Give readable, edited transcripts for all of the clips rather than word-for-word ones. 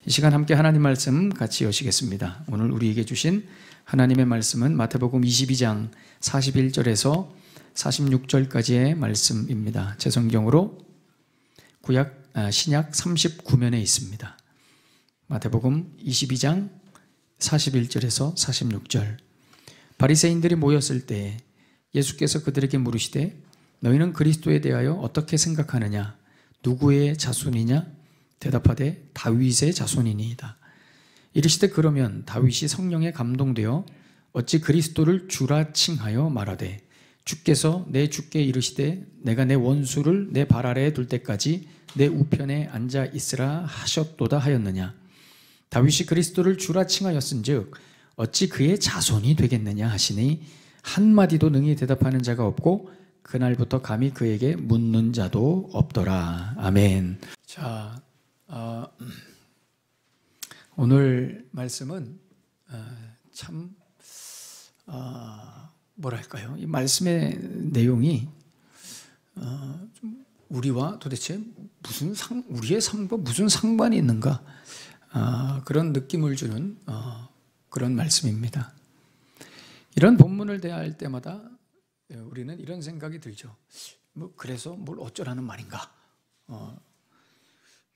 이 시간 함께 하나님 말씀 같이 여시겠습니다. 오늘 우리에게 주신 하나님의 말씀은 마태복음 22장 41절에서 46절까지의 말씀입니다. 제 성경으로 신약 39면에 있습니다. 마태복음 22장 41절에서 46절. 바리새인들이 모였을 때 예수께서 그들에게 물으시되 너희는 그리스도에 대하여 어떻게 생각하느냐? 누구의 자손이냐? 대답하되 다윗의 자손이니이다. 이르시되 그러면 다윗이 성령에 감동되어 어찌 그리스도를 주라 칭하여 말하되 주께서 내 주께 이르시되 내가 내 원수를 내 발 아래에 둘 때까지 내 우편에 앉아 있으라 하셨도다 하였느냐? 다윗이 그리스도를 주라 칭하였은즉 어찌 그의 자손이 되겠느냐 하시니 한마디도 능히 대답하는 자가 없고 그날부터 감히 그에게 묻는 자도 없더라. 아멘. 자, 오늘 말씀은 참 뭐랄까요? 이 말씀의 내용이 좀 우리와 도대체 우리의 삶과 무슨 상관이 있는가? 그런 느낌을 주는 그런 말씀입니다. 이런 본문을 대할 때마다 우리는 이런 생각이 들죠. 그래서 뭘 어쩌라는 말인가?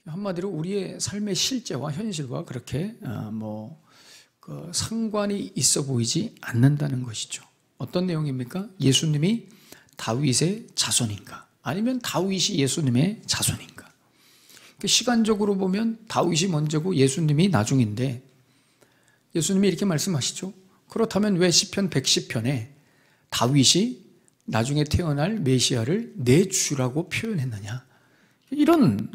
한마디로 우리의 삶의 실제와 현실과 그렇게 상관이 있어 보이지 않는다는 것이죠. 어떤 내용입니까? 예수님이 다윗의 자손인가? 아니면 다윗이 예수님의 자손인가? 시간적으로 보면 다윗이 먼저고 예수님이 나중인데 예수님이 이렇게 말씀하시죠. 그렇다면 왜 시편 110편에 다윗이 나중에 태어날 메시아를 내 주라고 표현했느냐? 이런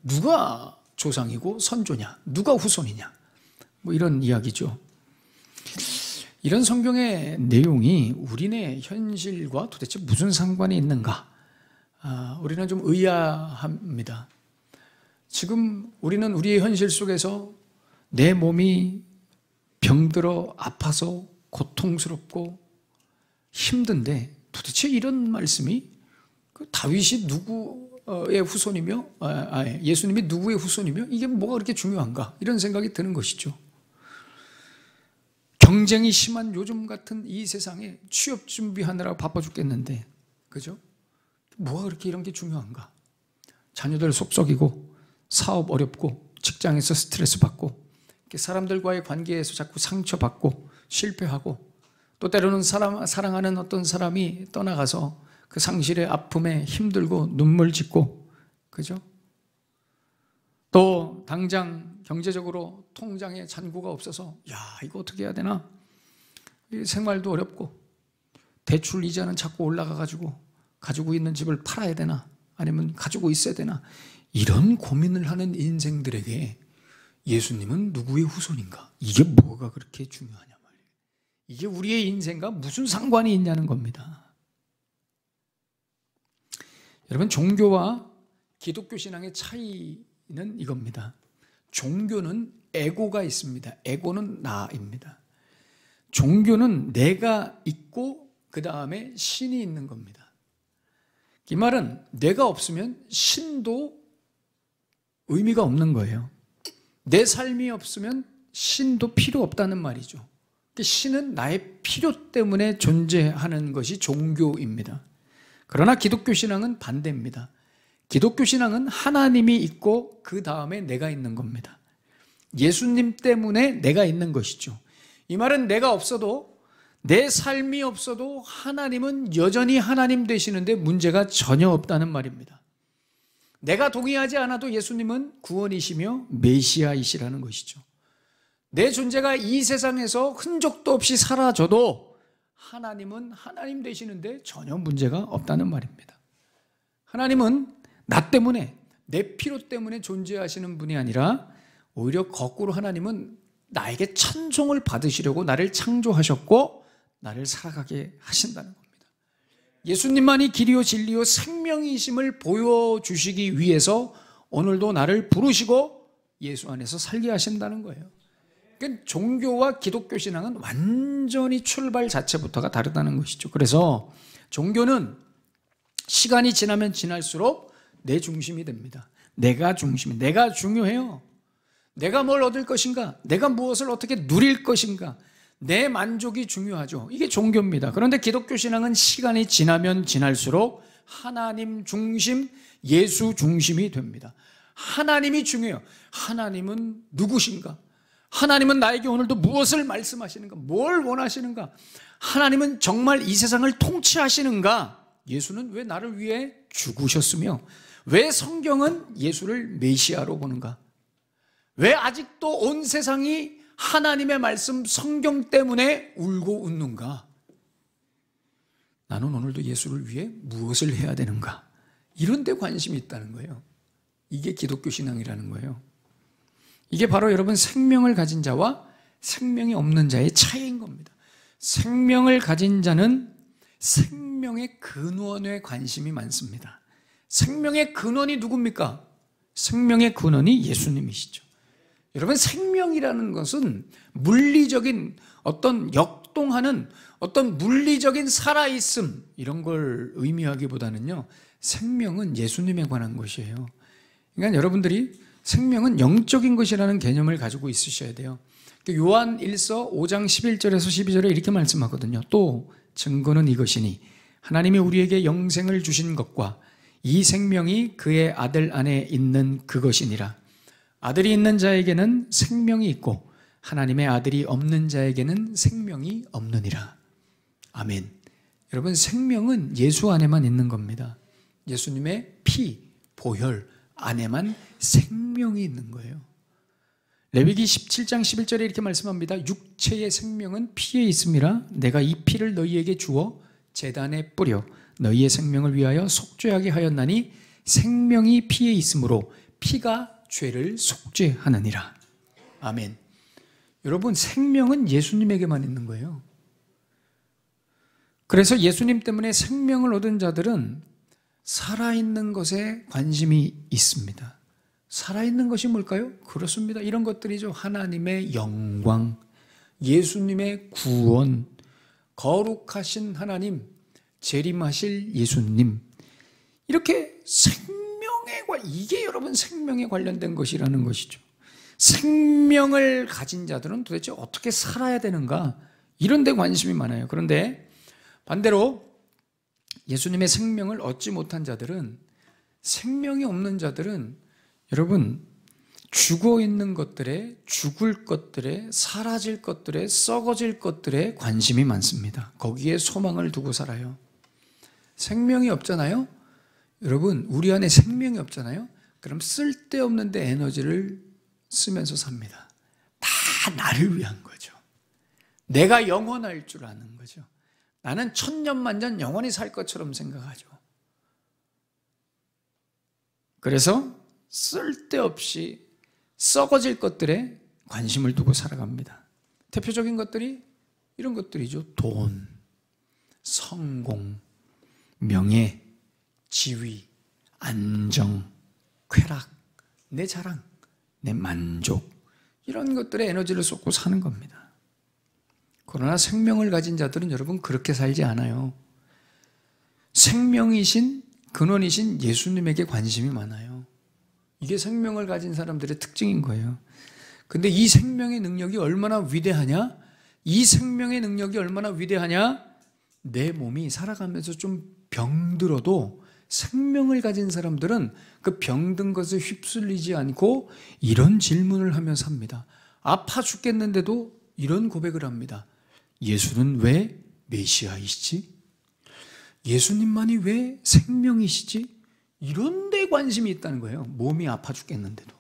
누가 조상이고 선조냐? 누가 후손이냐? 이런 이야기죠. 이런 성경의 내용이 우리네 현실과 도대체 무슨 상관이 있는가? 우리는 좀 의아합니다. 지금 우리는 우리의 현실 속에서 내 몸이 병들어 아파서 고통스럽고 힘든데 도대체 이런 말씀이 다윗이 누구의 후손이며 예수님이 누구의 후손이며 이게 뭐가 그렇게 중요한가? 이런 생각이 드는 것이죠. 경쟁이 심한 요즘 같은 이 세상에 취업 준비하느라 바빠 죽겠는데 그죠? 뭐가 그렇게 이런 게 중요한가? 자녀들 속썩이고 사업 어렵고 직장에서 스트레스 받고 사람들과의 관계에서 자꾸 상처받고 실패하고 또 때로는 사랑하는 어떤 사람이 떠나가서 그 상실의 아픔에 힘들고 눈물 짓고 그죠? 또 당장 경제적으로 통장에 잔고가 없어서 이거 어떻게 해야 되나? 생활도 어렵고 대출 이자는 자꾸 올라가가지고 가지고 있는 집을 팔아야 되나? 아니면 가지고 있어야 되나? 이런 고민을 하는 인생들에게 예수님은 누구의 후손인가? 이게 뭐가 그렇게 중요하냐 말이에요. 이게 우리의 인생과 무슨 상관이 있냐는 겁니다. 여러분, 종교와 기독교 신앙의 차이는 이겁니다. 종교는 에고가 있습니다. 에고는 나입니다. 종교는 내가 있고 그 다음에 신이 있는 겁니다. 이 말은 내가 없으면 신도 의미가 없는 거예요. 내 삶이 없으면 신도 필요 없다는 말이죠. 신은 나의 필요 때문에 존재하는 것이 종교입니다. 그러나 기독교 신앙은 반대입니다. 기독교 신앙은 하나님이 있고 그 다음에 내가 있는 겁니다. 예수님 때문에 내가 있는 것이죠. 이 말은 내가 없어도 내 삶이 없어도 하나님은 여전히 하나님 되시는데 문제가 전혀 없다는 말입니다. 내가 동의하지 않아도 예수님은 구원이시며 메시아이시라는 것이죠. 내 존재가 이 세상에서 흔적도 없이 사라져도 하나님은 하나님 되시는데 전혀 문제가 없다는 말입니다. 하나님은 나 때문에 내 필요 때문에 존재하시는 분이 아니라 오히려 거꾸로 하나님은 나에게 찬송을 받으시려고 나를 창조하셨고 나를 살아가게 하신다는 겁니다. 예수님만이 길이요 진리요 생명이심을 보여주시기 위해서 오늘도 나를 부르시고 예수 안에서 살게 하신다는 거예요. 그러니까 종교와 기독교 신앙은 완전히 출발 자체부터가 다르다는 것이죠. 그래서 종교는 시간이 지나면 지날수록 내 중심이 됩니다. 내가 중요해요. 내가 뭘 얻을 것인가? 내가 무엇을 어떻게 누릴 것인가? 내 만족이 중요하죠. 이게 종교입니다. 그런데 기독교 신앙은 시간이 지나면 지날수록 하나님 중심, 예수 중심이 됩니다. 하나님이 중요해요. 하나님은 누구신가? 하나님은 나에게 오늘도 무엇을 말씀하시는가? 뭘 원하시는가? 하나님은 정말 이 세상을 통치하시는가? 예수는 왜 나를 위해 죽으셨으며 왜 성경은 예수를 메시아로 보는가? 왜 아직도 온 세상이 하나님의 말씀 성경 때문에 울고 웃는가? 나는 오늘도 예수를 위해 무엇을 해야 되는가? 이런 데 관심이 있다는 거예요. 이게 기독교 신앙이라는 거예요. 이게 바로 여러분 생명을 가진 자와 생명이 없는 자의 차이인 겁니다. 생명을 가진 자는 생명의 근원에 관심이 많습니다. 생명의 근원이 누굽니까? 생명의 근원이 예수님이시죠. 여러분 생명이라는 것은 물리적인 어떤 역동하는 어떤 물리적인 살아있음 이런 걸 의미하기보다는요, 생명은 예수님에 관한 것이에요. 그러니까 여러분들이 생명은 영적인 것이라는 개념을 가지고 있으셔야 돼요. 요한 1서 5장 11절에서 12절에 이렇게 말씀하거든요. 또 증거는 이것이니 하나님이 우리에게 영생을 주신 것과 이 생명이 그의 아들 안에 있는 그것이니라. 아들이 있는 자에게는 생명이 있고 하나님의 아들이 없는 자에게는 생명이 없느니라. 아멘. 여러분 생명은 예수 안에만 있는 겁니다. 예수님의 피, 보혈 안에만 생명이 있는 거예요. 레위기 17장 11절에 이렇게 말씀합니다. 육체의 생명은 피에 있음이라. 내가 이 피를 너희에게 주어 제단에 뿌려 너희의 생명을 위하여 속죄하게 하였나니 생명이 피에 있으므로 피가 죄를 속죄하느니라. 아멘. 여러분 생명은 예수님에게만 있는 거예요. 그래서 예수님 때문에 생명을 얻은 자들은 살아있는 것에 관심이 있습니다. 살아있는 것이 뭘까요? 그렇습니다. 이런 것들이죠. 하나님의 영광, 예수님의 구원, 거룩하신 하나님, 재림하실 예수님. 이렇게 이게 여러분 생명에 관련된 것이라는 것이죠. 생명을 가진 자들은 도대체 어떻게 살아야 되는가? 이런 데 관심이 많아요. 그런데 반대로 예수님의 생명을 얻지 못한 자들은, 생명이 없는 자들은 여러분 죽어 있는 것들에, 죽을 것들에, 사라질 것들에, 썩어질 것들에 관심이 많습니다. 거기에 소망을 두고 살아요. 생명이 없잖아요. 여러분 우리 안에 생명이 없잖아요. 그럼 쓸데없는 데 에너지를 쓰면서 삽니다. 다 나를 위한 거죠. 내가 영원할 줄 아는 거죠. 나는 천년만년 영원히 살 것처럼 생각하죠. 그래서 쓸데없이 썩어질 것들에 관심을 두고 살아갑니다. 대표적인 것들이 이런 것들이죠. 돈, 성공, 명예, 지위, 안정, 쾌락, 내 자랑, 내 만족, 이런 것들에 에너지를 쏟고 사는 겁니다. 그러나 생명을 가진 자들은 여러분 그렇게 살지 않아요. 생명이신, 근원이신 예수님에게 관심이 많아요. 이게 생명을 가진 사람들의 특징인 거예요. 근데 이 생명의 능력이 얼마나 위대하냐? 이 생명의 능력이 얼마나 위대하냐? 내 몸이 살아가면서 좀 병들어도 생명을 가진 사람들은 그 병든 것에 휩쓸리지 않고 이런 질문을 하며 삽니다. 아파 죽겠는데도 이런 고백을 합니다. 예수는 왜 메시아이시지? 예수님만이 왜 생명이시지? 이런 데 관심이 있다는 거예요. 몸이 아파 죽겠는데도.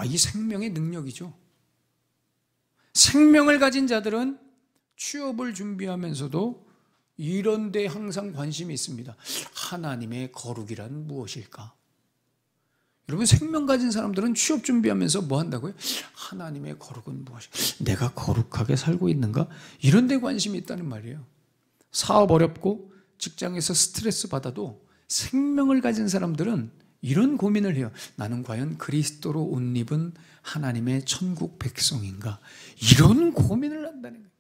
이 생명의 능력이죠. 생명을 가진 자들은 취업을 준비하면서도 이런 데 항상 관심이 있습니다. 하나님의 거룩이란 무엇일까? 여러분 생명 가진 사람들은 취업 준비하면서 뭐 한다고요? 하나님의 거룩은 무엇일까? 내가 거룩하게 살고 있는가? 이런 데 관심이 있다는 말이에요. 사업 어렵고 직장에서 스트레스 받아도 생명을 가진 사람들은 이런 고민을 해요. 나는 과연 그리스도로 옷 입은 하나님의 천국 백성인가? 이런 고민을 한다는 거예요.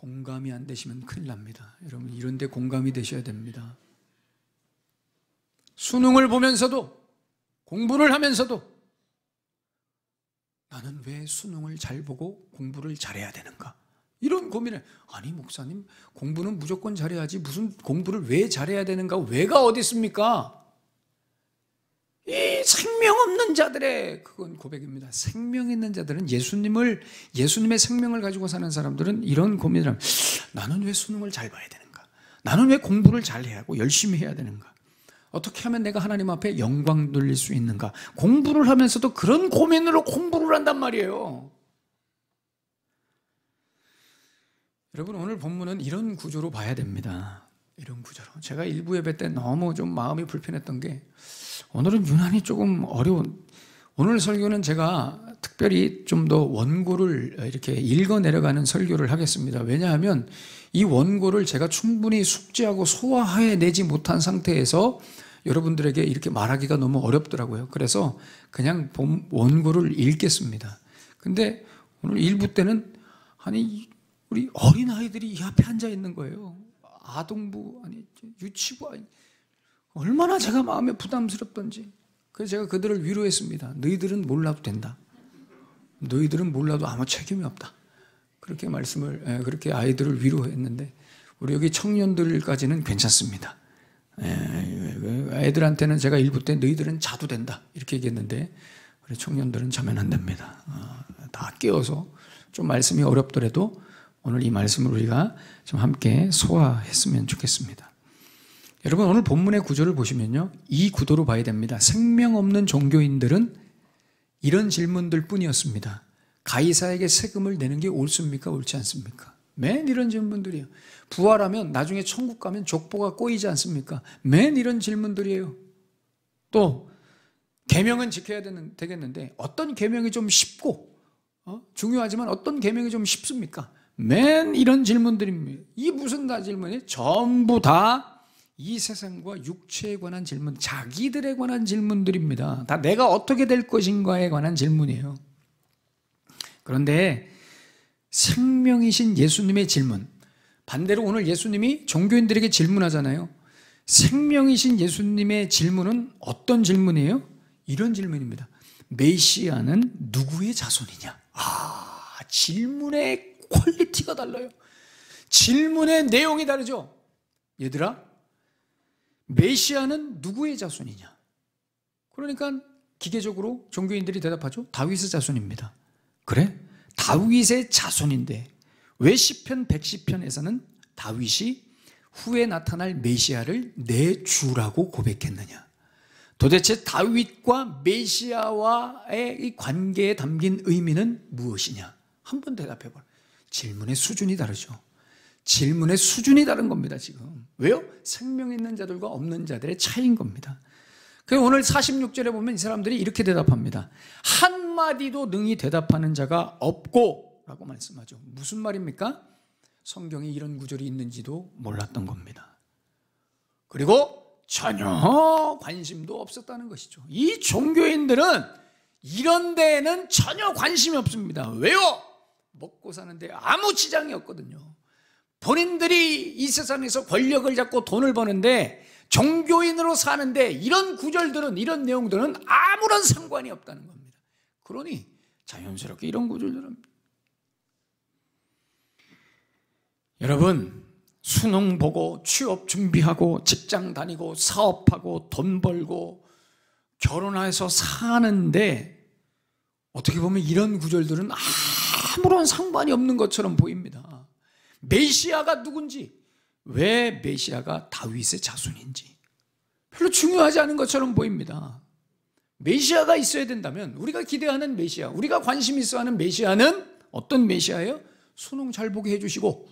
공감이 안 되시면 큰일 납니다. 여러분 이런 데 공감이 되셔야 됩니다. 수능을 보면서도 공부를 하면서도 나는 왜 수능을 잘 보고 공부를 잘해야 되는가? 이런 고민을, 아니 목사님, 공부는 무조건 잘해야지 무슨 공부를 왜 잘해야 되는가? 왜가 어디 있습니까? 이 생명 없는 자들의 그건 고백입니다. 생명 있는 자들은 예수님의 생명을 가지고 사는 사람들은 이런 고민을 합니다. 나는 왜 수능을 잘 봐야 되는가? 나는 왜 공부를 잘해야 하고 열심히 해야 되는가? 어떻게 하면 내가 하나님 앞에 영광 돌릴 수 있는가? 공부를 하면서도 그런 고민으로 공부를 한단 말이에요. 여러분, 오늘 본문은 이런 구조로 봐야 됩니다. 이런 구조로. 제가 일부 예배 때 너무 좀 마음이 불편했던 게, 오늘은 유난히 조금 어려운, 오늘 설교는 제가 특별히 좀 더 원고를 이렇게 읽어 내려가는 설교를 하겠습니다. 왜냐하면 이 원고를 제가 충분히 숙지하고 소화해 내지 못한 상태에서 여러분들에게 이렇게 말하기가 너무 어렵더라고요. 그래서 그냥 원고를 읽겠습니다. 근데 오늘 일부 때는 아니 우리 어린아이들이 이 앞에 앉아 있는 거예요. 아동부, 아니 유치부, 아니 얼마나 제가 마음에 부담스럽던지. 그래서 제가 그들을 위로했습니다. 너희들은 몰라도 된다. 너희들은 몰라도 아무 책임이 없다. 그렇게 그렇게 아이들을 위로했는데, 우리 여기 청년들까지는 괜찮습니다. 애들한테는 제가 일부 때 너희들은 자도 된다 이렇게 얘기했는데, 우리 청년들은 자면 안 됩니다. 다 깨워서 좀 말씀이 어렵더라도 오늘 이 말씀을 우리가 좀 함께 소화했으면 좋겠습니다. 여러분, 오늘 본문의 구조를 보시면요, 이 구도로 봐야 됩니다. 생명 없는 종교인들은 이런 질문들 뿐이었습니다. 가이사에게 세금을 내는 게 옳습니까? 옳지 않습니까? 맨 이런 질문들이에요. 부활하면 나중에 천국 가면 족보가 꼬이지 않습니까? 맨 이런 질문들이에요. 또 계명은 지켜야 되겠는데 어떤 계명이 좀 쉽고 중요하지만 어떤 계명이 좀 쉽습니까? 맨 이런 질문들입니다. 이 무슨 다 질문이 전부 다 이 세상과 육체에 관한 질문, 자기들에 관한 질문들입니다. 다 내가 어떻게 될 것인가에 관한 질문이에요. 그런데 생명이신 예수님의 질문, 반대로 오늘 예수님이 종교인들에게 질문하잖아요. 생명이신 예수님의 질문은 어떤 질문이에요? 이런 질문입니다. 메시아는 누구의 자손이냐? 질문의 퀄리티가 달라요. 질문의 내용이 다르죠. 얘들아, 메시아는 누구의 자손이냐? 그러니까 기계적으로 종교인들이 대답하죠. 다윗의 자손입니다. 그래? 다윗의 자손인데 왜 시편 110편에서는 다윗이 후에 나타날 메시아를 내 주라고 고백했느냐? 도대체 다윗과 메시아와의 이 관계에 담긴 의미는 무엇이냐? 한번 대답해 봐요. 질문의 수준이 다르죠. 질문의 수준이 다른 겁니다, 지금. 왜요? 생명 있는 자들과 없는 자들의 차이인 겁니다. 그래서 오늘 46절에 보면 이 사람들이 이렇게 대답합니다. 한마디도 능히 대답하는 자가 없고 라고 말씀하죠. 무슨 말입니까? 성경에 이런 구절이 있는지도 몰랐던 겁니다. 그리고 전혀 관심도 없었다는 것이죠. 이 종교인들은 이런 데에는 전혀 관심이 없습니다. 왜요? 먹고 사는데 아무 지장이 없거든요. 본인들이 이 세상에서 권력을 잡고 돈을 버는데 종교인으로 사는데 이런 구절들은, 이런 내용들은 아무런 상관이 없다는 겁니다. 그러니 자연스럽게 이런 구절들은, 여러분, 수능 보고 취업 준비하고 직장 다니고 사업하고 돈 벌고 결혼해서 사는데 어떻게 보면 이런 구절들은 아무런 상관이 없는 것처럼 보입니다. 메시아가 누군지, 왜 메시아가 다윗의 자손인지 별로 중요하지 않은 것처럼 보입니다. 메시아가 있어야 된다면 우리가 기대하는 메시아, 우리가 관심 있어 하는 메시아는 어떤 메시아예요? 수능 잘 보게 해주시고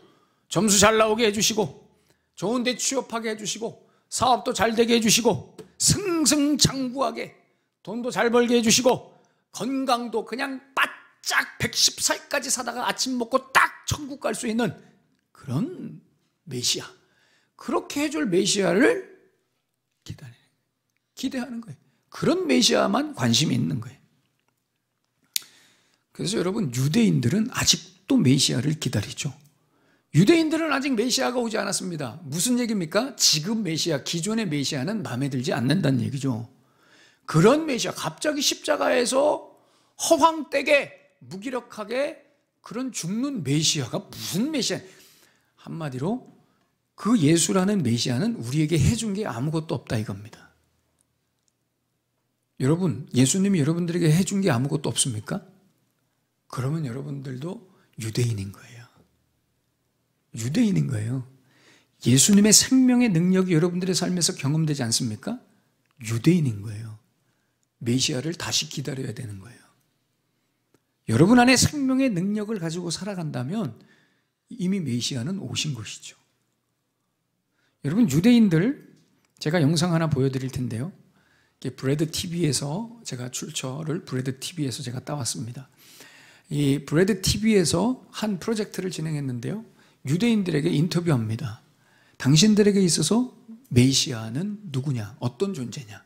점수 잘 나오게 해주시고 좋은 데 취업하게 해주시고 사업도 잘 되게 해주시고 승승장구하게 돈도 잘 벌게 해주시고 건강도 그냥 바짝 110살까지 사다가 아침 먹고 딱 천국 갈 수 있는 그런 메시아, 그렇게 해줄 메시아를 기대하는 거예요. 그런 메시아만 관심이 있는 거예요. 그래서 여러분, 유대인들은 아직도 메시아를 기다리죠. 유대인들은 아직 메시아가 오지 않았습니다. 무슨 얘기입니까? 지금 메시아, 기존의 메시아는 마음에 들지 않는다는 얘기죠. 그런 메시아, 갑자기 십자가에서 허황되게 무기력하게 그런 죽는 메시아가 무슨 메시아? 한마디로 그 예수라는 메시아는 우리에게 해준 게 아무것도 없다 이겁니다. 여러분, 예수님이 여러분들에게 해준 게 아무것도 없습니까? 그러면 여러분들도 유대인인 거예요. 유대인인 거예요. 예수님의 생명의 능력이 여러분들의 삶에서 경험되지 않습니까? 유대인인 거예요. 메시아를 다시 기다려야 되는 거예요. 여러분 안에 생명의 능력을 가지고 살아간다면 이미 메시아는 오신 것이죠. 여러분, 유대인들, 제가 영상 하나 보여드릴 텐데요. 브레드 TV에서 제가 출처를 브레드 TV에서 제가 따왔습니다. 이 브레드 TV에서 한 프로젝트를 진행했는데요. 유대인들에게 인터뷰합니다. 당신들에게 있어서 메시아는 누구냐? 어떤 존재냐?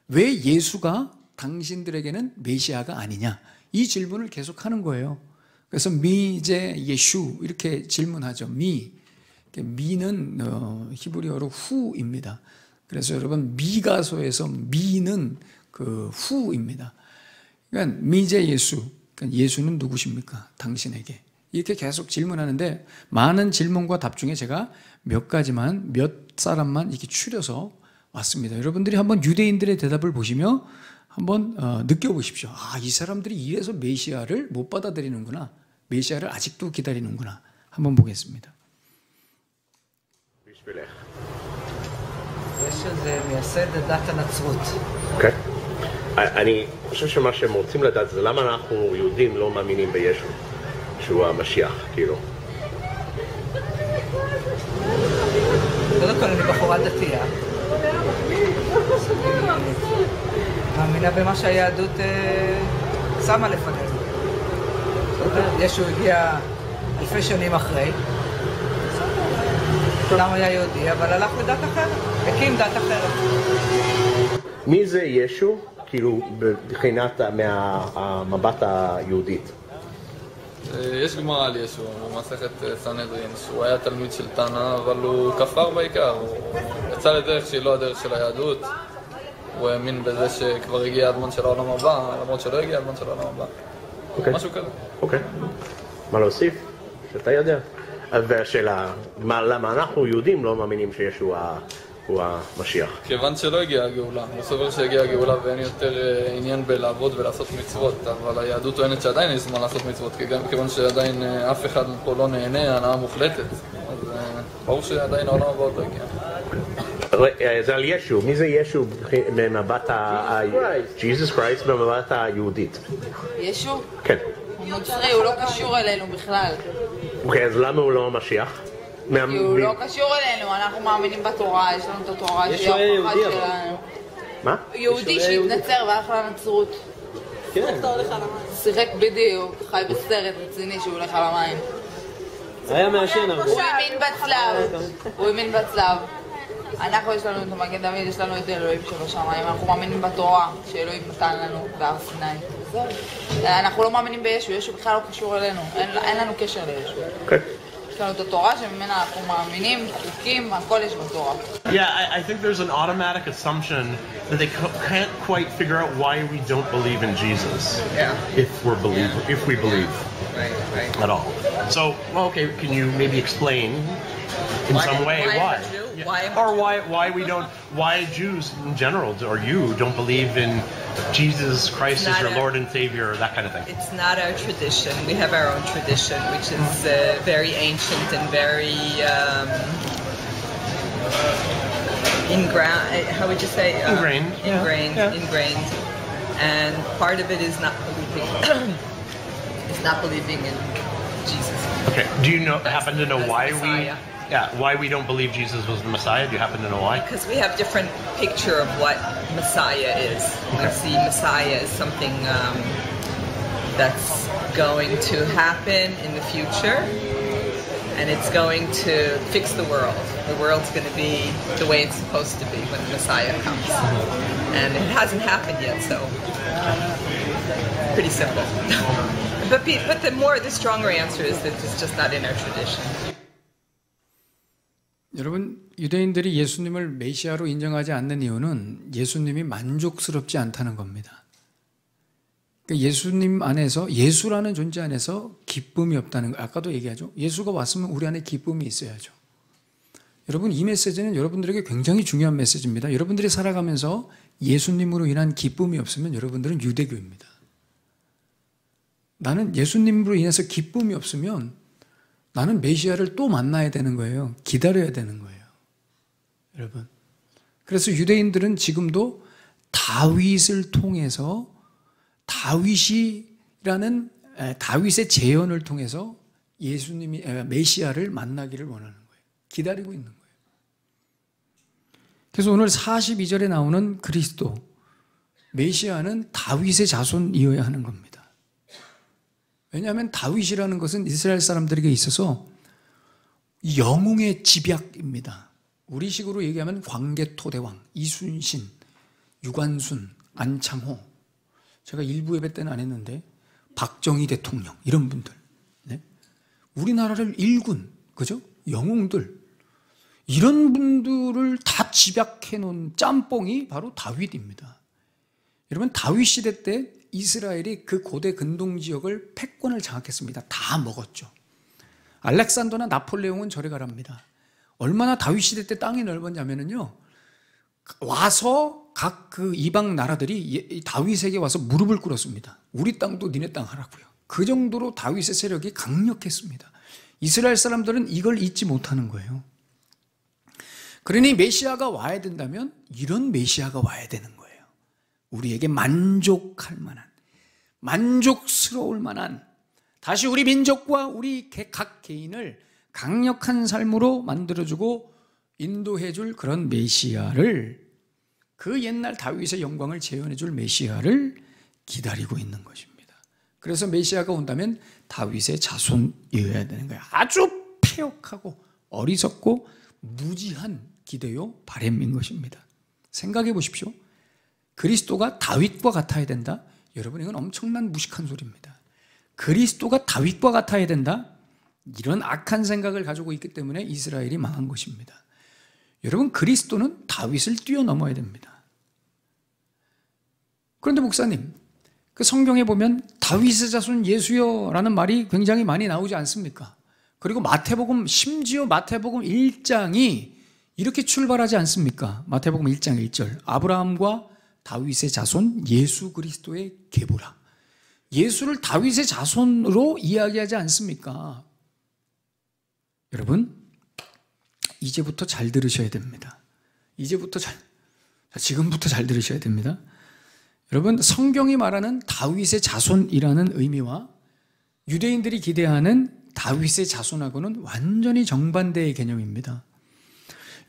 왜 예수가 당신들에게는 메시아가 아니냐? 이 질문을 계속하는 거예요. 그래서 미제 예슈 이렇게 질문하죠. 미는 히브리어로 후입니다. 그래서 여러분 미가서에서 미는 그 후입니다. 그러니까 미제 예수, 그러니까 예수는 누구십니까? 당신에게. 이렇게 계속 질문하는데 많은 질문과 답 중에 제가 몇 가지만 몇 사람만 이렇게 추려서 왔습니다. 여러분들이 한번 유대인들의 대답을 보시며 한번 느껴보십시오. 아, 이 사람들이 이래서 메시아를 못 받아들이는구나. 메시아를 아직도 기다리는구나. 한번 보겠습니다. זה מייסד דת הנצרות. אוקיי. אני חושב שמה שהם רוצים לדעת זה למה אנחנו יהודים לא מאמינים בישו, שהוא המשיח, כאילו. קודם כל אני בחורה דתייה. מאמינה במה שהיהדות שמה לפנינו. ישו הגיע אלפי שנים אחרי. כולם היה יהודי, אבל הלך לדת אחרת, הקים דת אחרת. מי זה ישו, כאילו, מבחינת המבט היהודית? יש גמרא על ישו, במסכת סנהדרין, שהוא היה תלמיד של תנא, אבל הוא כפר בעיקר. הוא יצא לדרך שהיא לא הדרך של היהדות. הוא האמין בזה שכבר הגיע הזמן של העולם הבא, למרות שלא הגיע הזמן של העולם הבא. משהו כזה. אוקיי. מה להוסיף? שאתה יודע. והשאלה, למה אנחנו יהודים לא מאמינים שישו הוא המשיח? כיוון שלא הגיעה הגאולה. הוא סובר שהגיעה הגאולה ואין יותר עניין בלעבוד ולעשות מצוות, אבל היהדות טוענת שעדיין יש זמן לעשות מצוות, כיוון שעדיין אף אחד פה לא נהנה, הנאה מוחלטת. אז ברור שעדיין העולם הבא עוד לא הגיע. זה על ישו. מי זה ישו במבט ג'יזוס קרייסט במבט היהודית? ישו? כן. הוא נוצרי, הוא לא קשור אלינו בכלל. אוקיי, אז למה הוא לא המשיח? כי הוא לא קשור אלינו, אנחנו מאמינים בתורה, יש לנו את התורה שהיא ההוכחה שלנו. מה? יהודי שהתנצר והלך לנצרות. כן. אתה הולך על המים. שיחק בדיוק, חי בסרט רציני שהוא הולך על המים. היה מעשן הרבה. הוא האמין בצלב. הוא האמין בצלב. אנחנו יש לנו את המגן דוד, יש לנו את אלוהים שבשמיים, אנחנו מאמינים בתורה שאלוהים נתן לנו בהר סיני. אנחנו לא מאמינים בישו, ישו בכלל לא קשור אלינו, אין לנו קשר לישו. יש לנו את התורה שממנה אנחנו מאמינים, חוקים, הכל יש בתורה. Yeah, I think there's an automatic assumption that they can't quite figure out why we don't believe in Jesus. Yeah. If we believe at all. So, well, okay, can you maybe explain in some way why? Or why we don't, why Jews in general, or you, don't believe in Jesus Christ as your Lord and Savior, or that kind of thing? It's not our tradition. We have our own tradition, which is very ancient and very how would you say? Ingrained. Ingrained. And part of it is not believing in Jesus. Okay. Do you happen to know why we don't believe Jesus was the Messiah? Do you happen to know why? Because we have different picture of what Messiah is. Okay. We see Messiah as something that's going to happen in the future, and it's going to fix the world. The world's going to be the way it's supposed to be when the Messiah comes. And it hasn't happened yet, so pretty simple. But the stronger answer is that it's just not in our tradition. 여러분, 유대인들이 예수님을 메시아로 인정하지 않는 이유는 예수님이 만족스럽지 않다는 겁니다. 그러니까 예수님 안에서, 예수라는 존재 안에서 기쁨이 없다는 거. 아까도 얘기하죠. 예수가 왔으면 우리 안에 기쁨이 있어야죠. 여러분, 이 메시지는 여러분들에게 굉장히 중요한 메시지입니다. 여러분들이 살아가면서 예수님으로 인한 기쁨이 없으면 여러분들은 유대교입니다. 나는 예수님으로 인해서 기쁨이 없으면 나는 메시아를 또 만나야 되는 거예요. 기다려야 되는 거예요. 여러분. 그래서 유대인들은 지금도 다윗을 통해서 다윗의 재현을 통해서 메시아를 만나기를 원하는 거예요. 기다리고 있는 거예요. 그래서 오늘 42절에 나오는 그리스도, 메시아는 다윗의 자손이어야 하는 겁니다. 왜냐하면 다윗이라는 것은 이스라엘 사람들에게 있어서 영웅의 집약입니다. 우리식으로 얘기하면 광개토대왕, 이순신, 유관순, 안창호, 제가 일부 예배 때는 안 했는데 박정희 대통령, 이런 분들, 네? 우리나라를 일군, 그죠? 영웅들, 이런 분들을 다 집약해 놓은 짬뽕이 바로 다윗입니다. 여러분, 다윗 시대 때 이스라엘이 그 고대 근동 지역을 패권을 장악했습니다. 다 먹었죠. 알렉산더나 나폴레옹은 저리 가랍니다. 얼마나 다윗 시대 때 땅이 넓었냐면요, 와서 각 그 이방 나라들이 다윗에게 와서 무릎을 꿇었습니다. 우리 땅도 니네 땅 하라고요. 그 정도로 다윗의 세력이 강력했습니다. 이스라엘 사람들은 이걸 잊지 못하는 거예요. 그러니 메시아가 와야 된다면 이런 메시아가 와야 되는 거예요. 우리에게 만족할 만한, 만족스러울 만한, 다시 우리 민족과 우리 각 개인을 강력한 삶으로 만들어주고 인도해줄 그런 메시아를, 그 옛날 다윗의 영광을 재현해줄 메시아를 기다리고 있는 것입니다. 그래서 메시아가 온다면 다윗의 자손이어야 되는 거예요. 아주 패역하고 어리석고 무지한 기대요, 바램인 것입니다. 생각해 보십시오. 그리스도가 다윗과 같아야 된다? 여러분, 이건 엄청난 무식한 소리입니다. 그리스도가 다윗과 같아야 된다? 이런 악한 생각을 가지고 있기 때문에 이스라엘이 망한 것입니다. 여러분, 그리스도는 다윗을 뛰어넘어야 됩니다. 그런데 목사님, 그 성경에 보면 다윗의 자손 예수여 라는 말이 굉장히 많이 나오지 않습니까? 그리고 마태복음, 심지어 마태복음 1장이 이렇게 출발하지 않습니까? 마태복음 1장 1절, 아브라함과 다윗의 자손 예수 그리스도의 계보라. 예수를 다윗의 자손으로 이야기하지 않습니까? 여러분, 이제부터 잘 들으셔야 됩니다. 지금부터 잘 들으셔야 됩니다. 여러분, 성경이 말하는 다윗의 자손이라는 의미와 유대인들이 기대하는 다윗의 자손하고는 완전히 정반대의 개념입니다.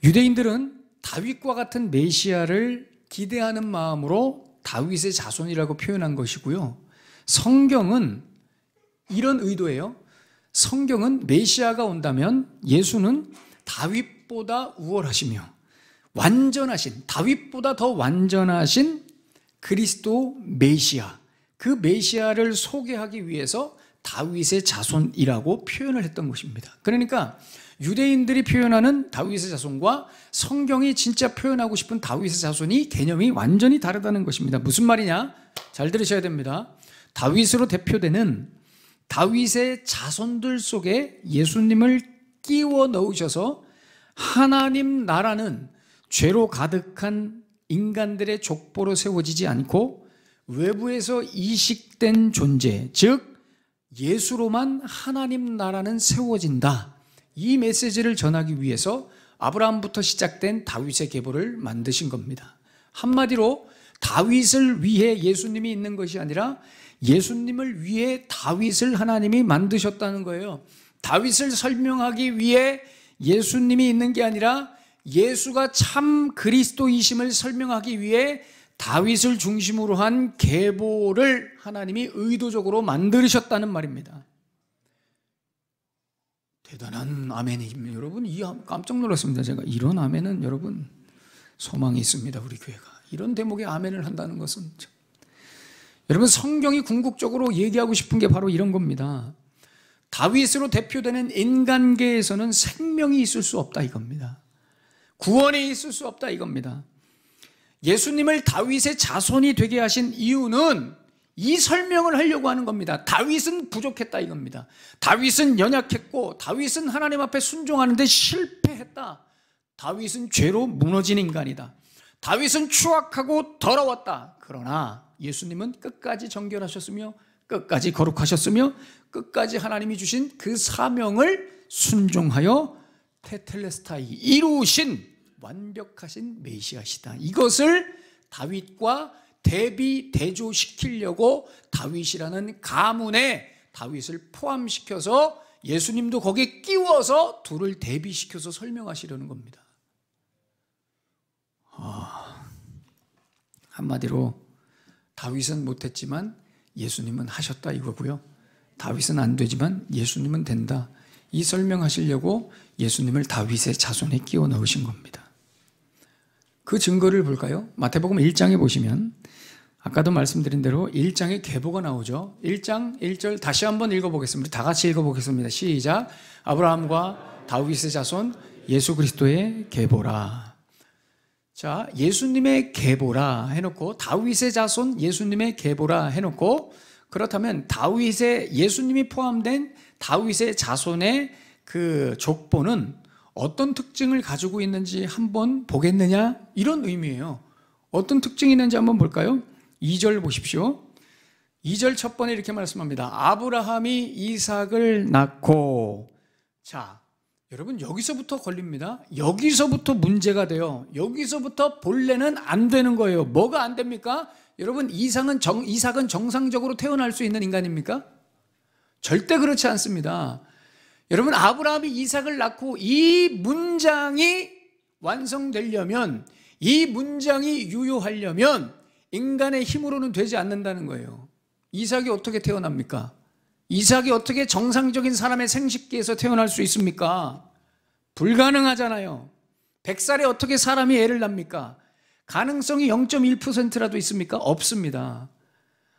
유대인들은 다윗과 같은 메시아를 기대하는 마음으로 다윗의 자손이라고 표현한 것이고요. 성경은 이런 의도예요. 성경은 메시아가 온다면 예수는 다윗보다 우월하시며 완전하신, 다윗보다 더 완전하신 그리스도 메시아, 그 메시아를 소개하기 위해서 다윗의 자손이라고 표현을 했던 것입니다. 그러니까 유대인들이 표현하는 다윗의 자손과 성경이 진짜 표현하고 싶은 다윗의 자손이 개념이 완전히 다르다는 것입니다. 무슨 말이냐? 잘 들으셔야 됩니다. 다윗으로 대표되는 다윗의 자손들 속에 예수님을 끼워 넣으셔서 하나님 나라는 죄로 가득한 인간들의 족보로 세워지지 않고 외부에서 이식된 존재, 즉 예수로만 하나님 나라는 세워진다. 이 메시지를 전하기 위해서 아브라함부터 시작된 다윗의 계보를 만드신 겁니다. 한마디로 다윗을 위해 예수님이 있는 것이 아니라 예수님을 위해 다윗을 하나님이 만드셨다는 거예요. 다윗을 설명하기 위해 예수님이 있는 게 아니라 예수가 참 그리스도이심을 설명하기 위해 다윗을 중심으로 한 계보를 하나님이 의도적으로 만드셨다는 말입니다. 대단한 아멘입니다. 여러분, 깜짝 놀랐습니다. 제가 이런 아멘은 여러분 소망이 있습니다. 우리 교회가 이런 대목의 아멘을 한다는 것은 여러분, 성경이 궁극적으로 얘기하고 싶은 게 바로 이런 겁니다. 다윗으로 대표되는 인간계에서는 생명이 있을 수 없다 이겁니다. 구원이 있을 수 없다 이겁니다. 예수님을 다윗의 자손이 되게 하신 이유는 이 설명을 하려고 하는 겁니다. 다윗은 부족했다 이겁니다. 다윗은 연약했고 다윗은 하나님 앞에 순종하는데 실패했다. 다윗은 죄로 무너진 인간이다. 다윗은 추악하고 더러웠다. 그러나 예수님은 끝까지 정결하셨으며 끝까지 거룩하셨으며 끝까지 하나님이 주신 그 사명을 순종하여 테텔레스타이 이루신 완벽하신 메시아시다. 이것을 다윗과 대조시키려고 다윗이라는 가문에 다윗을 포함시켜서 예수님도 거기에 끼워서 둘을 대비시켜서 설명하시려는 겁니다. 한마디로 다윗은 못했지만 예수님은 하셨다 이거고요. 다윗은 안 되지만 예수님은 된다. 이 설명하시려고 예수님을 다윗의 자손에 끼워 넣으신 겁니다. 그 증거를 볼까요? 마태복음 1장에 보시면 아까도 말씀드린 대로 1장에 계보가 나오죠. 1장 1절 다시 한번 읽어보겠습니다. 다 같이 읽어보겠습니다. 시작. 아브라함과 다윗의 자손 예수 그리스도의 계보라. 자, 예수님의 계보라 해놓고 다윗의 자손 예수님의 계보라 해놓고 그렇다면 다윗의 예수님이 포함된 다윗의 자손의 그 족보는 어떤 특징을 가지고 있는지 한번 보겠느냐 이런 의미예요. 어떤 특징이 있는지 한번 볼까요? 2절 보십시오. 2절 첫 번에 이렇게 말씀합니다. 아브라함이 이삭을 낳고. 자, 여러분 여기서부터 걸립니다. 여기서부터 문제가 돼요. 여기서부터 본래는 안 되는 거예요. 뭐가 안 됩니까? 여러분 이삭은 정상적으로 태어날 수 있는 인간입니까? 절대 그렇지 않습니다. 여러분 아브라함이 이삭을 낳고 이 문장이 완성되려면 이 문장이 유효하려면 인간의 힘으로는 되지 않는다는 거예요. 이삭이 어떻게 태어납니까? 이삭이 어떻게 정상적인 사람의 생식기에서 태어날 수 있습니까? 불가능하잖아요. 100살에 어떻게 사람이 애를 낳습니까? 가능성이 0.1%라도 있습니까? 없습니다.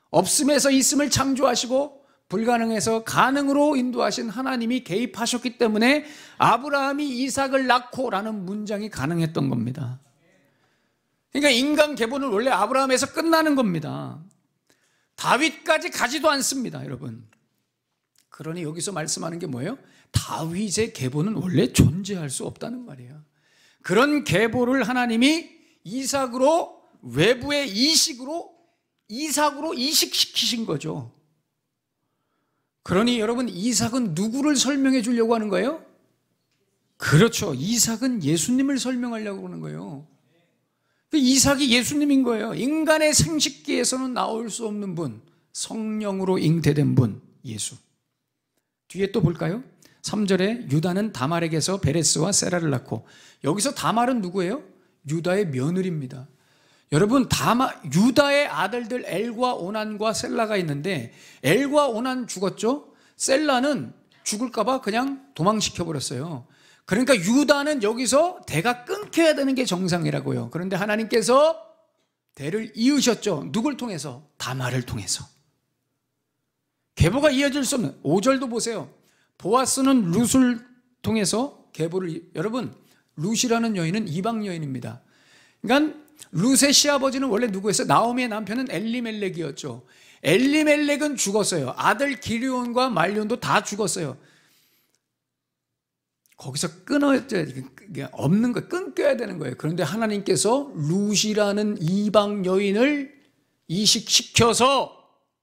없음에서 있음을 창조하시고 불가능해서 가능으로 인도하신 하나님이 개입하셨기 때문에 아브라함이 이삭을 낳고라는 문장이 가능했던 겁니다. 그러니까 인간 계보는 원래 아브라함에서 끝나는 겁니다. 다윗까지 가지도 않습니다, 여러분. 그러니 여기서 말씀하는 게 뭐예요? 다윗의 계보는 원래 존재할 수 없다는 말이에요. 그런 계보를 하나님이 이삭으로 외부의 이삭으로 이식시키신 거죠. 그러니 여러분 이삭은 누구를 설명해 주려고 하는 거예요? 그렇죠. 이삭은 예수님을 설명하려고 하는 거예요. 이삭이 예수님인 거예요. 인간의 생식기에서는 나올 수 없는 분, 성령으로 잉태된 분, 예수. 뒤에 또 볼까요? 3절에 유다는 다말에게서 베레스와 세라를 낳고. 여기서 다말은 누구예요? 유다의 며느리입니다. 여러분 유다의 아들들 엘과 오난과 셀라가 있는데 엘과 오난 죽었죠? 셀라는 죽을까 봐 그냥 도망시켜버렸어요. 그러니까 유다는 여기서 대가 끊겨야 되는 게 정상이라고요. 그런데 하나님께서 대를 이으셨죠. 누굴 통해서? 다말을 통해서. 계보가 이어질 수 없는 5절도 보세요. 보아스는 룻을 통해서 계보를 여러분 룻이라는 여인은 이방 여인입니다. 그러니까 룻의 시아버지는 원래 누구였어요? 나오미의 남편은 엘리멜렉이었죠. 엘리멜렉은 죽었어요. 아들 기르온과 말론도 다 죽었어요. 거기서 끊어야 없는 거 끊겨야 되는 거예요. 그런데 하나님께서 룻이라는 이방 여인을 이식시켜서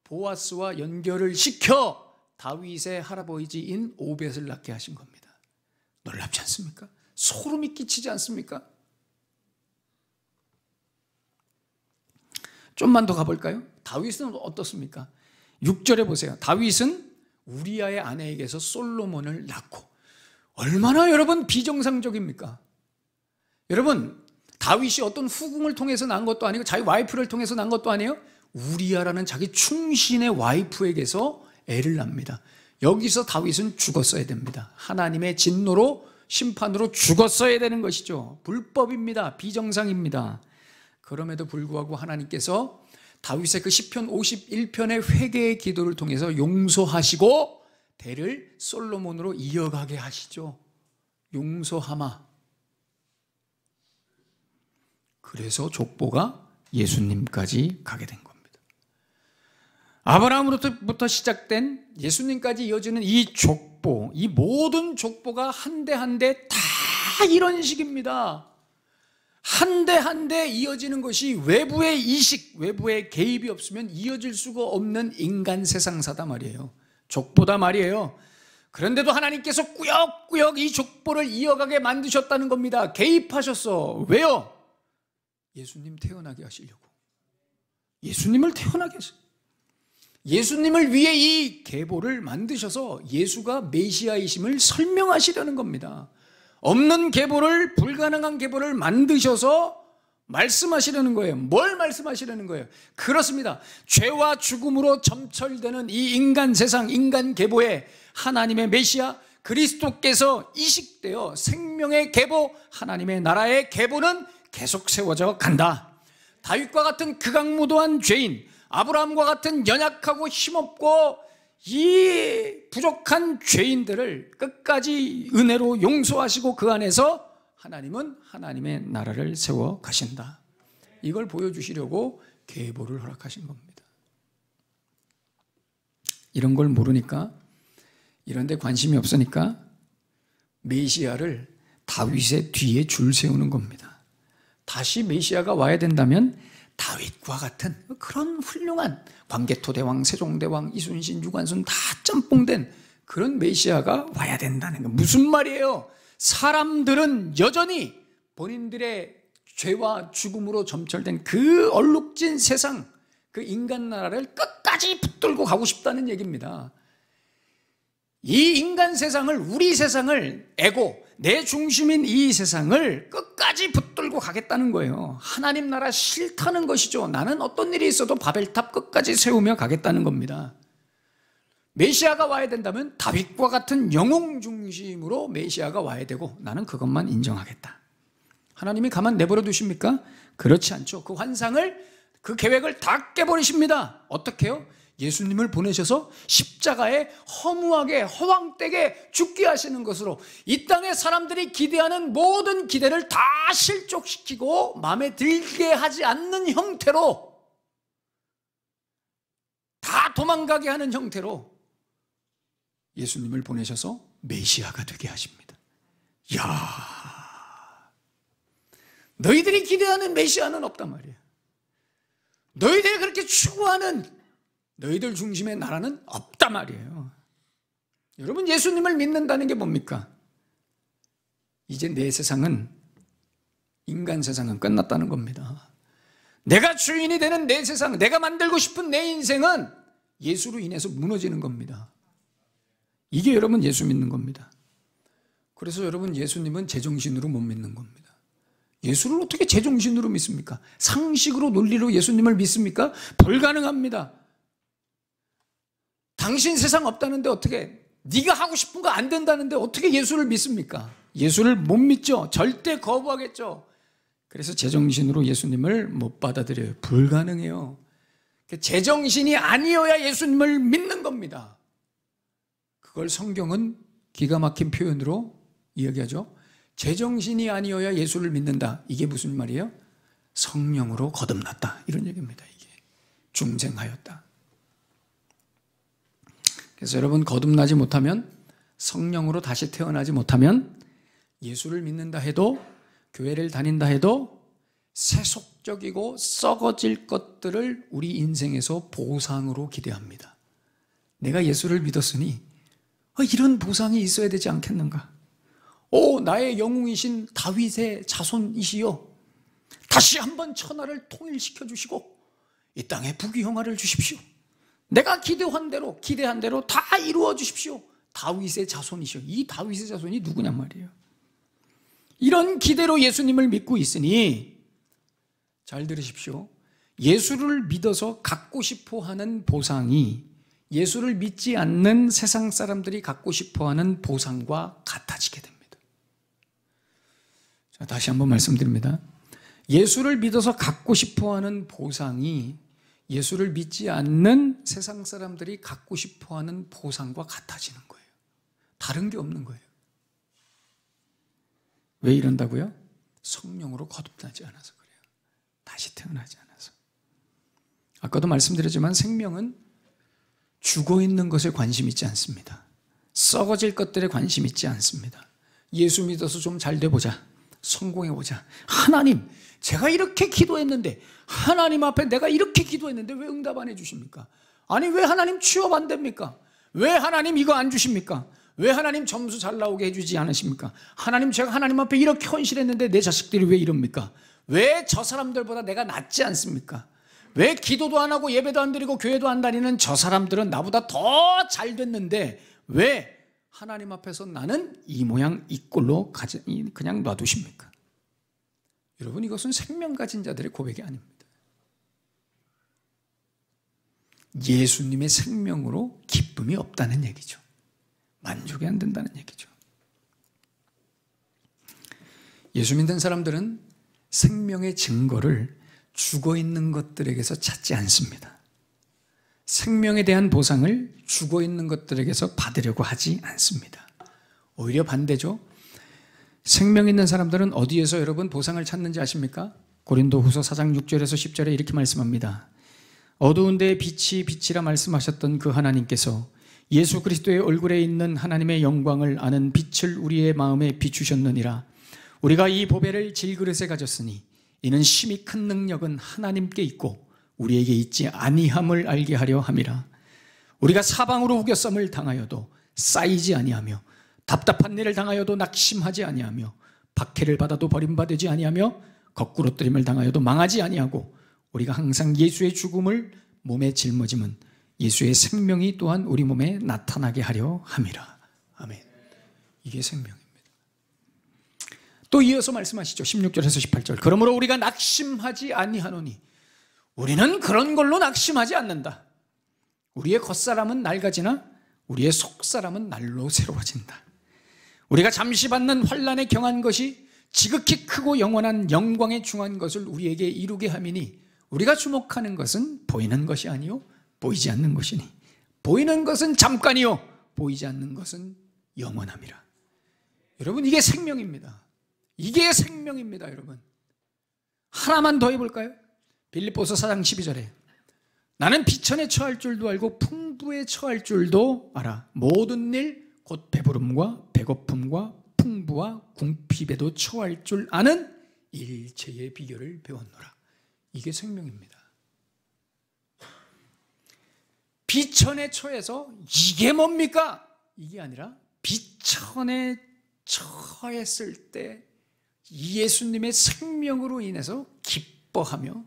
보아스와 연결을 시켜 다윗의 할아버지인 오벳을 낳게 하신 겁니다. 놀랍지 않습니까? 소름이 끼치지 않습니까? 좀만 더 가볼까요? 다윗은 어떻습니까? 6절에 보세요. 다윗은 우리아의 아내에게서 솔로몬을 낳고. 얼마나 여러분 비정상적입니까? 여러분 다윗이 어떤 후궁을 통해서 낳은 것도 아니고 자기 와이프를 통해서 낳은 것도 아니에요. 우리아라는 자기 충신의 와이프에게서 애를 낳습니다. 여기서 다윗은 죽었어야 됩니다. 하나님의 진노로 심판으로 죽었어야 되는 것이죠. 불법입니다. 비정상입니다. 그럼에도 불구하고 하나님께서 다윗의 그 시편 51편의 회개의 기도를 통해서 용서하시고 대를 솔로몬으로 이어가게 하시죠. 용서하마. 그래서 족보가 예수님까지 가게 된 겁니다. 아브라함으로부터 시작된 예수님까지 이어지는 이 족보, 이 모든 족보가 한 대 한 대 다 이런 식입니다. 한 대 한 대 이어지는 것이 외부의 이식, 외부의 개입이 없으면 이어질 수가 없는 인간 세상사다 말이에요. 족보다 말이에요. 그런데도 하나님께서 꾸역꾸역 이 족보를 이어가게 만드셨다는 겁니다. 개입하셨어. 왜요? 예수님 태어나게 하시려고. 예수님을 태어나게 하시려고. 예수님을 위해 이 계보를 만드셔서 예수가 메시아이심을 설명하시려는 겁니다. 없는 계보를, 불가능한 계보를 만드셔서 말씀하시려는 거예요. 뭘 말씀하시려는 거예요? 그렇습니다. 죄와 죽음으로 점철되는 이 인간 세상, 인간 계보에 하나님의 메시아 그리스도께서 이식되어 생명의 계보, 하나님의 나라의 계보는 계속 세워져 간다. 다윗과 같은 극악무도한 죄인, 아브라함과 같은 연약하고 힘없고 이 부족한 죄인들을 끝까지 은혜로 용서하시고 그 안에서 하나님은 하나님의 나라를 세워 가신다. 이걸 보여주시려고 계보를 허락하신 겁니다. 이런 걸 모르니까, 이런 데 관심이 없으니까 메시아를 다윗의 뒤에 줄 세우는 겁니다. 다시 메시아가 와야 된다면 다윗과 같은 그런 훌륭한 광개토대왕, 세종대왕, 이순신, 유관순 다 짬뽕된 그런 메시아가 와야 된다는 거. 무슨 말이에요? 사람들은 여전히 본인들의 죄와 죽음으로 점철된 그 얼룩진 세상, 그 인간 나라를 끝까지 붙들고 가고 싶다는 얘기입니다. 이 인간 세상을, 우리 세상을, 에고, 내 중심인 이 세상을 끝까지 붙들고 가겠다는 거예요. 하나님 나라 싫다는 것이죠. 나는 어떤 일이 있어도 바벨탑 끝까지 세우며 가겠다는 겁니다. 메시아가 와야 된다면 다윗과 같은 영웅 중심으로 메시아가 와야 되고 나는 그것만 인정하겠다. 하나님이 가만 내버려 두십니까? 그렇지 않죠. 그 환상을, 그 계획을 다 깨버리십니다. 어떻게 해요? 예수님을 보내셔서 십자가에 허무하게 허황되게 죽게 하시는 것으로 이 땅의 사람들이 기대하는 모든 기대를 다 실족시키고 마음에 들게 하지 않는 형태로, 다 도망가게 하는 형태로 예수님을 보내셔서 메시아가 되게 하십니다. 이야, 너희들이 기대하는 메시아는 없단 말이에요. 너희들이 그렇게 추구하는 너희들 중심의 나라는 없단 말이에요. 여러분, 예수님을 믿는다는 게 뭡니까? 이제 내 세상은, 인간 세상은 끝났다는 겁니다. 내가 주인이 되는 내 세상, 내가 만들고 싶은 내 인생은 예수로 인해서 무너지는 겁니다. 이게 여러분 예수 믿는 겁니다. 그래서 여러분, 예수님은 제정신으로 못 믿는 겁니다. 예수를 어떻게 제정신으로 믿습니까? 상식으로, 논리로 예수님을 믿습니까? 불가능합니다. 당신 세상 없다는데 어떻게, 네가 하고 싶은 거 안 된다는데 어떻게 예수를 믿습니까? 예수를 못 믿죠. 절대 거부하겠죠. 그래서 제정신으로 예수님을 못 받아들여요. 불가능해요. 제정신이 아니어야 예수님을 믿는 겁니다. 그걸 성경은 기가 막힌 표현으로 이야기하죠. 제정신이 아니어야 예수를 믿는다. 이게 무슨 말이에요? 성령으로 거듭났다, 이런 얘기입니다. 이게 중생하였다. 그래서 여러분, 거듭나지 못하면, 성령으로 다시 태어나지 못하면 예수를 믿는다 해도, 교회를 다닌다 해도 세속적이고 썩어질 것들을 우리 인생에서 보상으로 기대합니다. 내가 예수를 믿었으니 이런 보상이 있어야 되지 않겠는가? 나의 영웅이신 다윗의 자손이시여, 다시 한번 천하를 통일시켜 주시고 이 땅에 부귀영화를 주십시오. 내가 기대한 대로 다 이루어 주십시오. 다윗의 자손이시여. 이 다윗의 자손이 누구냔 말이에요. 이런 기대로 예수님을 믿고 있으니, 잘 들으십시오. 예수를 믿어서 갖고 싶어하는 보상이 예수를 믿지 않는 세상 사람들이 갖고 싶어하는 보상과 같아지게 됩니다. 자, 다시 한번 말씀드립니다. 예수를 믿어서 갖고 싶어하는 보상이 예수를 믿지 않는 세상 사람들이 갖고 싶어하는 보상과 같아지는 거예요. 다른 게 없는 거예요. 왜 이런다고요? 성령으로 거듭나지 않아서 그래요. 다시 태어나지 않아서. 아까도 말씀드렸지만 생명은 죽어있는 것에 관심 있지 않습니다. 썩어질 것들에 관심 있지 않습니다. 예수 믿어서 좀 잘 돼보자. 성공해보자. 하나님, 제가 이렇게 기도했는데, 하나님 앞에 내가 이렇게 기도했는데 왜 응답 안 해주십니까? 아니, 왜 하나님 취업 안 됩니까? 왜 하나님 이거 안 주십니까? 왜 하나님 점수 잘 나오게 해주지 않으십니까? 하나님, 제가 하나님 앞에 이렇게 헌신했는데 내 자식들이 왜 이럽니까? 왜 저 사람들보다 내가 낫지 않습니까? 왜 기도도 안 하고 예배도 안 드리고 교회도 안 다니는 저 사람들은 나보다 더 잘 됐는데 왜 하나님 앞에서 나는 이 모양 이 꼴로 그냥 놔두십니까? 여러분, 이것은 생명 가진 자들의 고백이 아닙니다. 예수님의 생명으로 기쁨이 없다는 얘기죠. 만족이 안 된다는 얘기죠. 예수 믿는 사람들은 생명의 증거를 죽어있는 것들에게서 찾지 않습니다. 생명에 대한 보상을 죽어있는 것들에게서 받으려고 하지 않습니다. 오히려 반대죠. 생명 있는 사람들은 어디에서 여러분 보상을 찾는지 아십니까? 고린도후서 4장 6절에서 10절에 이렇게 말씀합니다. 어두운 데에 빛이 빛이라 말씀하셨던 그 하나님께서 예수 그리스도의 얼굴에 있는 하나님의 영광을 아는 빛을 우리의 마음에 비추셨느니라. 우리가 이 보배를 질그릇에 가졌으니 이는 심히 큰 능력은 하나님께 있고 우리에게 있지 아니함을 알게 하려 함이라. 우리가 사방으로 우겨쌈을 당하여도 쌓이지 아니하며 답답한 일을 당하여도 낙심하지 아니하며 박해를 받아도 버림받지 아니하며 거꾸로뜨림을 당하여도 망하지 아니하고 우리가 항상 예수의 죽음을 몸에 짊어짐은 예수의 생명이 또한 우리 몸에 나타나게 하려 함이라. 아멘. 이게 생명입니다. 또 이어서 말씀하시죠. 16절에서 18절. 그러므로 우리가 낙심하지 아니하노니 우리는 그런 걸로 낙심하지 않는다. 우리의 겉사람은 낡아지나 우리의 속사람은 날로 새로워진다. 우리가 잠시 받는 환난에 경한 것이 지극히 크고 영원한 영광에 중한 것을 우리에게 이루게 함이니 우리가 주목하는 것은 보이는 것이 아니요 보이지 않는 것이니 보이는 것은 잠깐이요 보이지 않는 것은 영원함이라. 여러분, 이게 생명입니다. 이게 생명입니다. 여러분, 하나만 더 해볼까요? 빌립보서 4장 12절에 나는 비천에 처할 줄도 알고 풍부에 처할 줄도 알아. 모든 일 곧 배부름과 배고픔과 풍부와 궁핍에도 처할 줄 아는 일체의 비결을 배웠노라. 이게 생명입니다. 비천에 처해서 이게 뭡니까? 이게 아니라 비천에 처했을 때 예수님의 생명으로 인해서 기뻐하며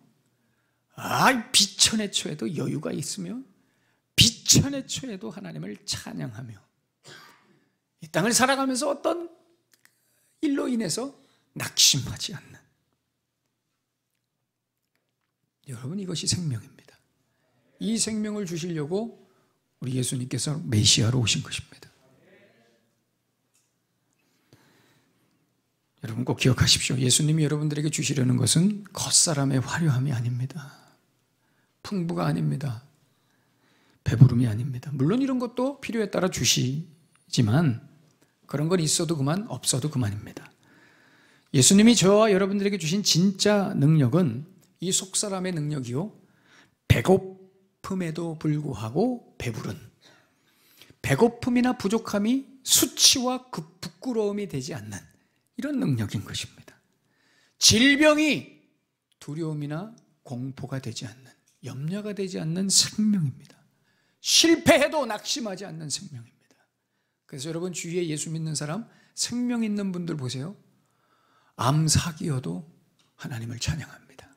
비천에 처해도 여유가 있으며 비천에 처해도 하나님을 찬양하며 이 땅을 살아가면서 어떤 일로 인해서 낙심하지 않는, 여러분, 이것이 생명입니다. 이 생명을 주시려고 우리 예수님께서 메시아로 오신 것입니다. 여러분 꼭 기억하십시오. 예수님이 여러분들에게 주시려는 것은 겉사람의 화려함이 아닙니다. 풍부가 아닙니다. 배부름이 아닙니다. 물론 이런 것도 필요에 따라 주시지만 그런 건 있어도 그만, 없어도 그만입니다. 예수님이 저와 여러분들에게 주신 진짜 능력은 이 속사람의 능력이요, 배고픔에도 불구하고 배부른, 배고픔이나 부족함이 수치와 부끄러움이 되지 않는 이런 능력인 것입니다. 질병이 두려움이나 공포가 되지 않는, 염려가 되지 않는 생명입니다. 실패해도 낙심하지 않는 생명입니다. 그래서 여러분 주위에 예수 믿는 사람, 생명 있는 분들 보세요. 암 사기여도 하나님을 찬양합니다.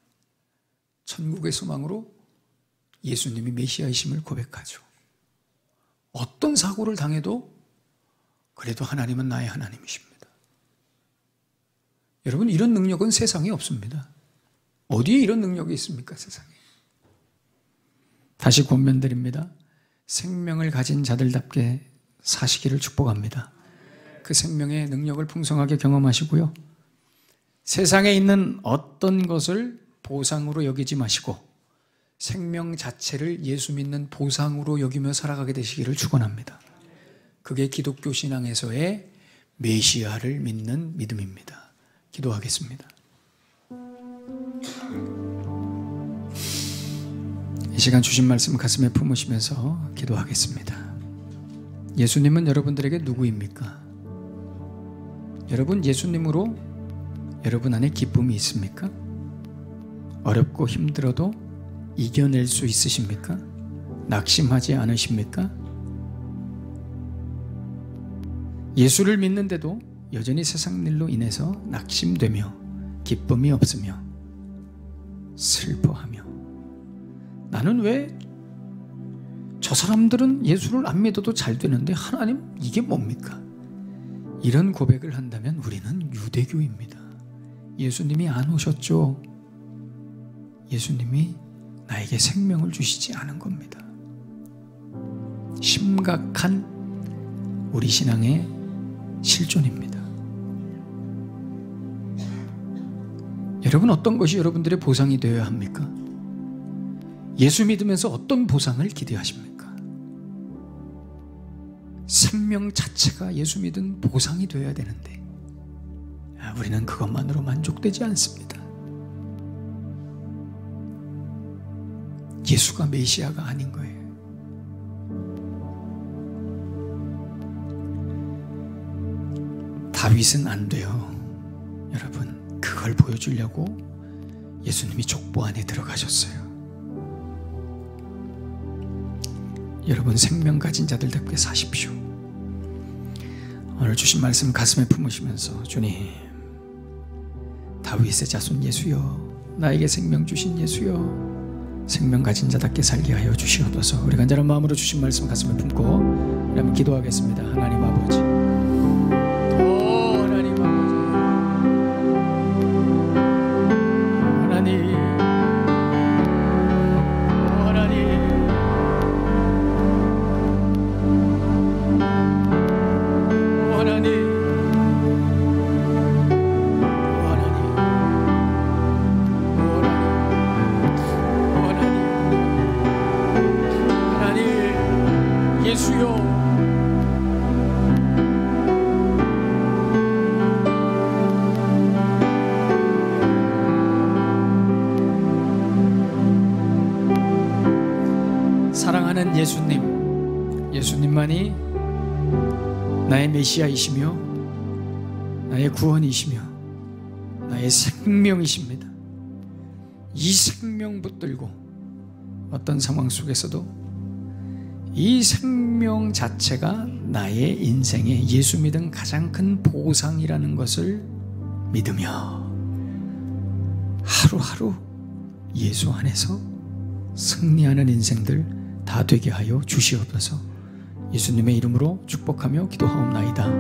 천국의 소망으로 예수님이 메시아이심을 고백하죠. 어떤 사고를 당해도 그래도 하나님은 나의 하나님이십니다. 여러분, 이런 능력은 세상에 없습니다. 어디에 이런 능력이 있습니까, 세상에? 다시 권면드립니다. 생명을 가진 자들답게 사시기를 축복합니다. 그 생명의 능력을 풍성하게 경험하시고요. 세상에 있는 어떤 것을 보상으로 여기지 마시고 생명 자체를 예수 믿는 보상으로 여기며 살아가게 되시기를 축원합니다. 그게 기독교 신앙에서의 메시아를 믿는 믿음입니다. 기도하겠습니다. 이 시간 주신 말씀 가슴에 품으시면서 기도하겠습니다. 예수님은 여러분들에게 누구입니까? 여러분, 예수님으로 여러분 안에 기쁨이 있습니까? 어렵고 힘들어도 이겨낼 수 있으십니까? 낙심하지 않으십니까? 예수를 믿는데도 여전히 세상 일로 인해서 낙심되며 기쁨이 없으며 슬퍼하며, 나는 왜 저 사람들은 예수를 안 믿어도 잘 되는데 하나님 이게 뭡니까? 이런 고백을 한다면 우리는 유대교입니다. 예수님이 안 오셨죠? 예수님이 나에게 생명을 주시지 않은 겁니다. 심각한 우리 신앙의 실존입니다. 여러분, 어떤 것이 여러분들의 보상이 되어야 합니까? 예수 믿으면서 어떤 보상을 기대하십니까? 생명 자체가 예수 믿은 보상이 되어야 되는데 우리는 그것만으로 만족되지 않습니다. 예수가 메시아가 아닌 거예요. 다윗은 안 돼요. 여러분, 그걸 보여주려고 예수님이 족보 안에 들어가셨어요. 여러분, 생명 가진 자들답게 사십시오. 오늘 주신 말씀 가슴에 품으시면서, 주님, 다윗의 자손 예수여, 나에게 생명 주신 예수여, 생명 가진 자답게 살게 하여 주시옵소서. 우리 간절한 마음으로 주신 말씀 가슴에 품고 그러면 기도하겠습니다. 하나님 아버지, 하나님 아버지, 하나님, 예수여, 사랑하는 예수님, 예수님만이 나의 메시아이시며 나의 구원이시며 나의 생명이십니다. 이 생명 붙들고 어떤 상황 속에서도 이 생명 자체가 나의 인생에 예수 믿은 가장 큰 보상이라는 것을 믿으며 하루하루 예수 안에서 승리하는 인생들 다 되게 하여 주시옵소서. 예수님의 이름으로 축복하며 기도하옵나이다.